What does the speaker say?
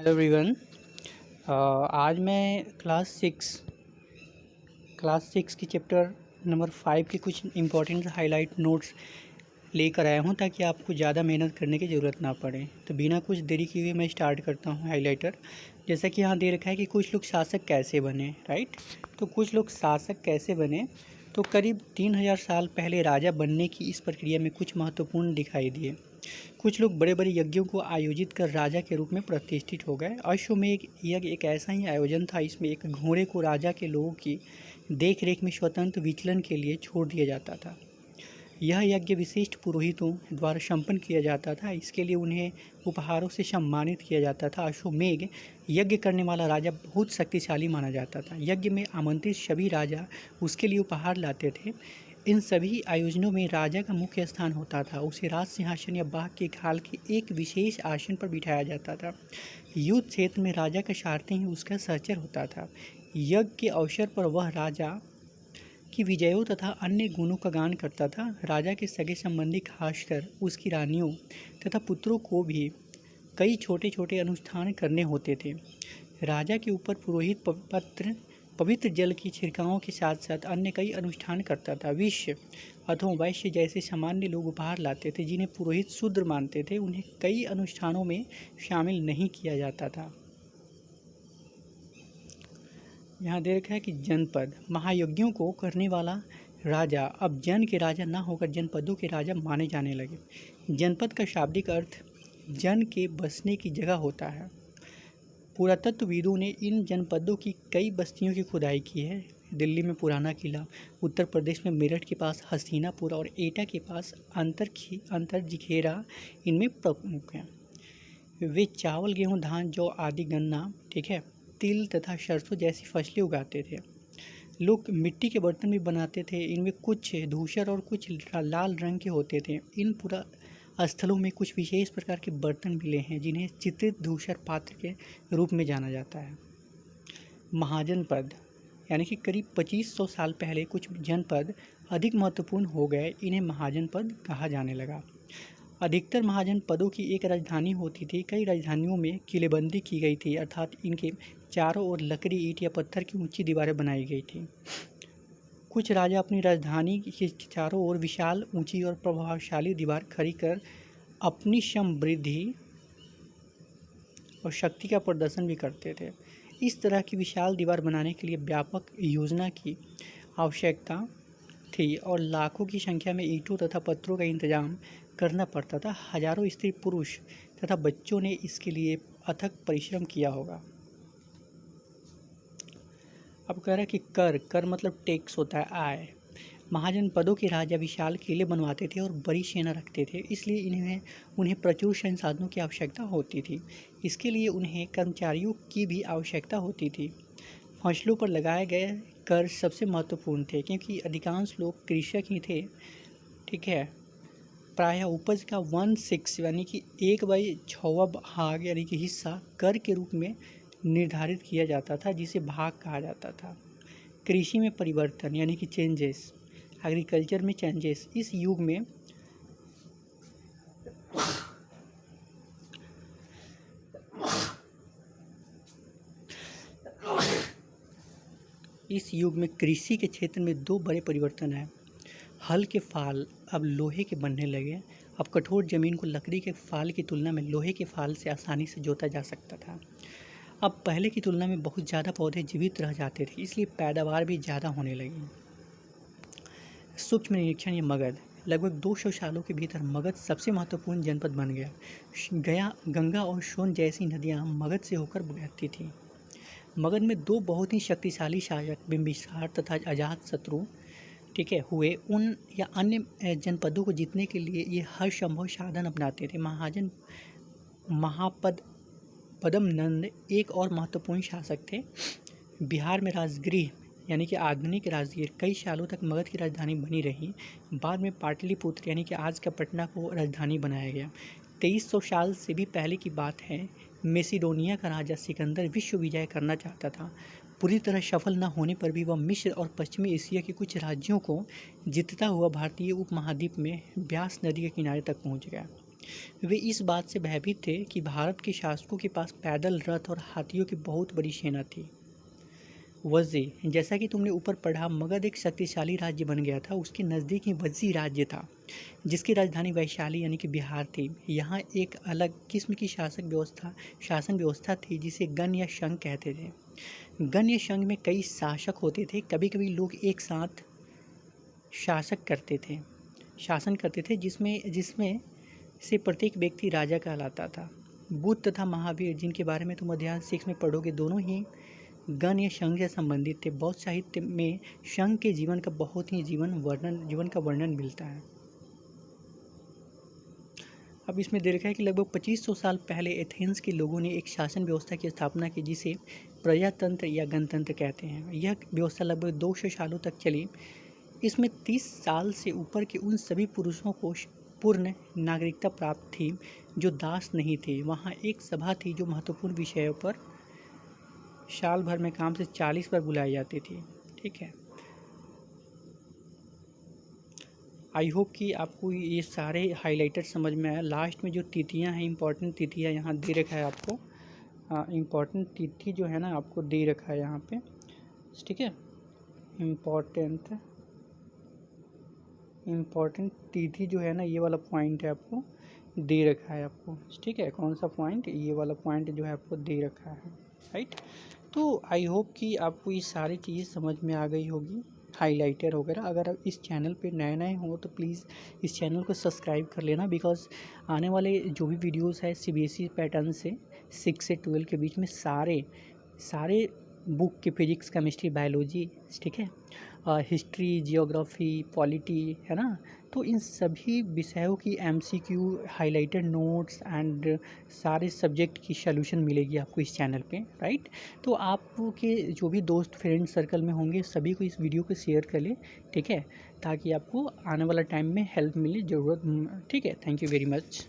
Hello everyone. आज मैं class six की चैप्टर नंबर 5 के कुछ इम्पोर्टेंट हाईलाइट नोट्स लेकर आया हूँ ताकि आपको ज़्यादा मेहनत करने की ज़रूरत ना पड़े। तो बिना कुछ देरी किए हुए मैं स्टार्ट करता हूँ हाईलाइटर। जैसा कि यहाँ दे रखा है कि कुछ लोग शासक कैसे बने, राइट। तो कुछ लोग शासक कैसे बने, तो करीब 3000 साल पहले राजा बनने की इस प्रक्रिया में कुछ महत्वपूर्ण दिखाई दिए। कुछ लोग बड़े बड़े यज्ञों को आयोजित कर राजा के रूप में प्रतिष्ठित हो गए। अश्वमेध यज्ञ एक ऐसा ही आयोजन था, इसमें एक घोड़े को राजा के लोगों की देख रेख में स्वतंत्र विचलन के लिए छोड़ दिया जाता था। यह यज्ञ विशिष्ट पुरोहितों द्वारा संपन्न किया जाता था। इसके लिए उन्हें उपहारों से सम्मानित किया जाता था। अश्वमेध यज्ञ करने वाला राजा बहुत शक्तिशाली माना जाता था। यज्ञ में आमंत्रित सभी राजा उसके लिए उपहार लाते थे। इन सभी आयोजनों में राजा का मुख्य स्थान होता था। उसे राज सिंहासन या बाघ की खाल के एक विशेष आसन पर बिठाया जाता था। युद्ध क्षेत्र में राजा का सारथी ही उसका सहचर होता था। यज्ञ के अवसर पर वह राजा की विजयों तथा अन्य गुणों का गान करता था। राजा के सगे संबंधी, खासकर उसकी रानियों तथा पुत्रों को भी कई छोटे छोटे अनुष्ठान करने होते थे। राजा के ऊपर पुरोहित पवित्र जल की छिड़काव के साथ साथ अन्य कई अनुष्ठान करता था। विश्व अथवा वैश्य जैसे सामान्य लोग उपहार लाते थे जिन्हें पुरोहित शूद्र मानते थे। उन्हें कई अनुष्ठानों में शामिल नहीं किया जाता था। यहाँ दे रखा है कि जनपद महायज्ञों को करने वाला राजा अब जन के राजा ना होकर जनपदों के राजा माने जाने लगे। जनपद का शाब्दिक अर्थ जन के बसने की जगह होता है। पुरातत्वविदों ने इन जनपदों की कई बस्तियों की खुदाई की है। दिल्ली में पुराना किला, उत्तर प्रदेश में मेरठ के पास हसीनापुर और एटा के पास अंतरजिखेरा इनमें प्रमुख हैं। वे चावल, गेहूं, धान, जौ आदि, गन्ना, ठीक है, तिल तथा सरसों जैसी फसलें उगाते थे। लोग मिट्टी के बर्तन भी बनाते थे। इनमें कुछ धूसर और कुछ लाल रंग के होते थे। इन पुरा स्थलों में कुछ विशेष प्रकार के बर्तन मिले हैं जिन्हें चित्रित धूसर पात्र के रूप में जाना जाता है। महाजनपद यानी कि करीब 2500 साल पहले कुछ जनपद अधिक महत्वपूर्ण हो गए। इन्हें महाजनपद कहा जाने लगा। अधिकतर महाजनपदों की एक राजधानी होती थी। कई राजधानियों में किलेबंदी की गई थी, अर्थात इनके चारों ओर लकड़ी, ईंट या पत्थर की ऊंची दीवारें बनाई गई थी। कुछ राजा अपनी राजधानी के चारों ओर विशाल, ऊंची और प्रभावशाली दीवार खड़ी कर अपनी समृद्धि और शक्ति का प्रदर्शन भी करते थे। इस तरह की विशाल दीवार बनाने के लिए व्यापक योजना की आवश्यकता थी और लाखों की संख्या में ईंटों तथा पत्थरों का इंतजाम करना पड़ता था। हजारों स्त्री, पुरुष तथा बच्चों ने इसके लिए अथक परिश्रम किया होगा। अब कह रहा है कि कर मतलब टैक्स होता है, आय। महाजनपदों के राजा विशाल किले बनवाते थे और बड़ी सेना रखते थे, इसलिए उन्हें प्रचुर संसाधनों की आवश्यकता होती थी। इसके लिए उन्हें कर्मचारियों की भी आवश्यकता होती थी। फसलों पर लगाए गए कर सबसे महत्वपूर्ण थे क्योंकि अधिकांश लोग कृषक ही थे, ठीक है। प्रायः उपज का 1/6 यानी कि 1/6 भाग यानी कि हिस्सा कर के रूप में निर्धारित किया जाता था, जिसे भाग कहा जाता था। कृषि में परिवर्तन यानी कि चेंजेस, एग्रीकल्चर में चेंजेस। इस युग में कृषि के क्षेत्र में दो बड़े परिवर्तन हैं। हल के फाल अब लोहे के बनने लगे। अब कठोर जमीन को लकड़ी के फाल की तुलना में लोहे के फाल से आसानी से जोता जा सकता था। अब पहले की तुलना में बहुत ज़्यादा पौधे जीवित रह जाते थे, इसलिए पैदावार भी ज़्यादा होने लगी। सूक्ष्म निरीक्षण या मगध, लगभग 200 सालों के भीतर मगध सबसे महत्वपूर्ण जनपद बन गया। गंगा और सोन जैसी नदियाँ मगध से होकर बहती थीं। मगध में दो बहुत ही शक्तिशाली शासक, बिंबिसार तथा अजातशत्रु, ठीक है, हुए। उन या अन्य जनपदों को जीतने के लिए ये हर संभव साधन अपनाते थे। महापद्मनंद एक और महत्वपूर्ण शासक थे। बिहार में राजगृह यानी कि आधुनिक राजगीर कई सालों तक मगध की राजधानी बनी रही। बाद में पाटलिपुत्र यानी कि आज का पटना को राजधानी बनाया गया। 2300 साल से भी पहले की बात है। मेसिडोनिया का राजा सिकंदर विश्व विजय करना चाहता था। पूरी तरह सफल न होने पर भी वह मिस्र और पश्चिमी एशिया के कुछ राज्यों को जीतता हुआ भारतीय उपमहाद्वीप में ब्यास नदी के किनारे तक पहुंच गया। वे इस बात से भयभीत थे कि भारत के शासकों के पास पैदल रथ और हाथियों की बहुत बड़ी सेना थी। वज्जी, जैसा कि तुमने ऊपर पढ़ा, मगध एक शक्तिशाली राज्य बन गया था। उसके नज़दीक ही वज्जी राज्य था, जिसकी राजधानी वैशाली यानी कि बिहार थी। यहाँ एक अलग किस्म की शासन व्यवस्था थी, जिसे गण या संघ कहते थे। गण या संघ में कई शासक होते थे। कभी कभी लोग एक साथ शासन करते थे, जिसमें से प्रत्येक व्यक्ति राजा कहलाता था। बुद्ध तथा महावीर, जिनके बारे में तुम अध्याय 6 में पढ़ोगे, दोनों ही गण या संघ से संबंधित थे। बौद्ध साहित्य में संघ के जीवन का बहुत ही जीवन का वर्णन मिलता है। अब इसमें दे रखा है कि लगभग 2500 साल पहले एथेंस के लोगों ने एक शासन व्यवस्था की स्थापना की, जिसे प्रजातंत्र या गणतंत्र कहते हैं। यह व्यवस्था लगभग 200 सालों तक चली। इसमें 30 साल से ऊपर के उन सभी पुरुषों को पूर्ण नागरिकता प्राप्त थी जो दास नहीं थे। वहाँ एक सभा थी जो महत्वपूर्ण विषयों पर साल भर में काम से 40 बार बुलाई जाती थी। ठीक है, आई होप कि आपको ये सारे हाइलाइटर समझ में आया। लास्ट में जो तिथियां हैं, इंपॉर्टेंट तिथियां यहाँ दे रखा है आपको। इम्पॉर्टेंट तिथि जो है ना आपको दे रखा है यहाँ पे। ठीक है, इम्पॉर्टेंट तिथि जो है ना, ये वाला पॉइंट है आपको दे रखा है आपको। ठीक है, कौन सा पॉइंट? ये वाला पॉइंट जो है आपको दे रखा है, राइट। तो आई होप कि आपको ये सारी चीज़ें समझ में आ गई होगी, हाइलाइटर वगैरह। अगर आप इस चैनल पे नए हो तो प्लीज़ इस चैनल को सब्सक्राइब कर लेना, बिकॉज आने वाले जो भी वीडियोस है CBSE पैटर्न से 6 से 12 के बीच में सारे बुक के फिजिक्स, केमिस्ट्री, बायोलॉजी, ठीक है, हिस्ट्री, जियोग्राफी, पॉलिटी, है ना, तो इन सभी विषयों की MCQ, हाइलाइटेड नोट्स एंड सारे सब्जेक्ट की सॉल्यूशन मिलेगी आपको इस चैनल पे, राइट। तो आपके जो भी दोस्त फ्रेंड सर्कल में होंगे सभी को इस वीडियो को शेयर कर ले, ठीक है, ताकि आपको आने वाला टाइम में हेल्प मिले, ज़रूरत। ठीक है, थैंक यू वेरी मच।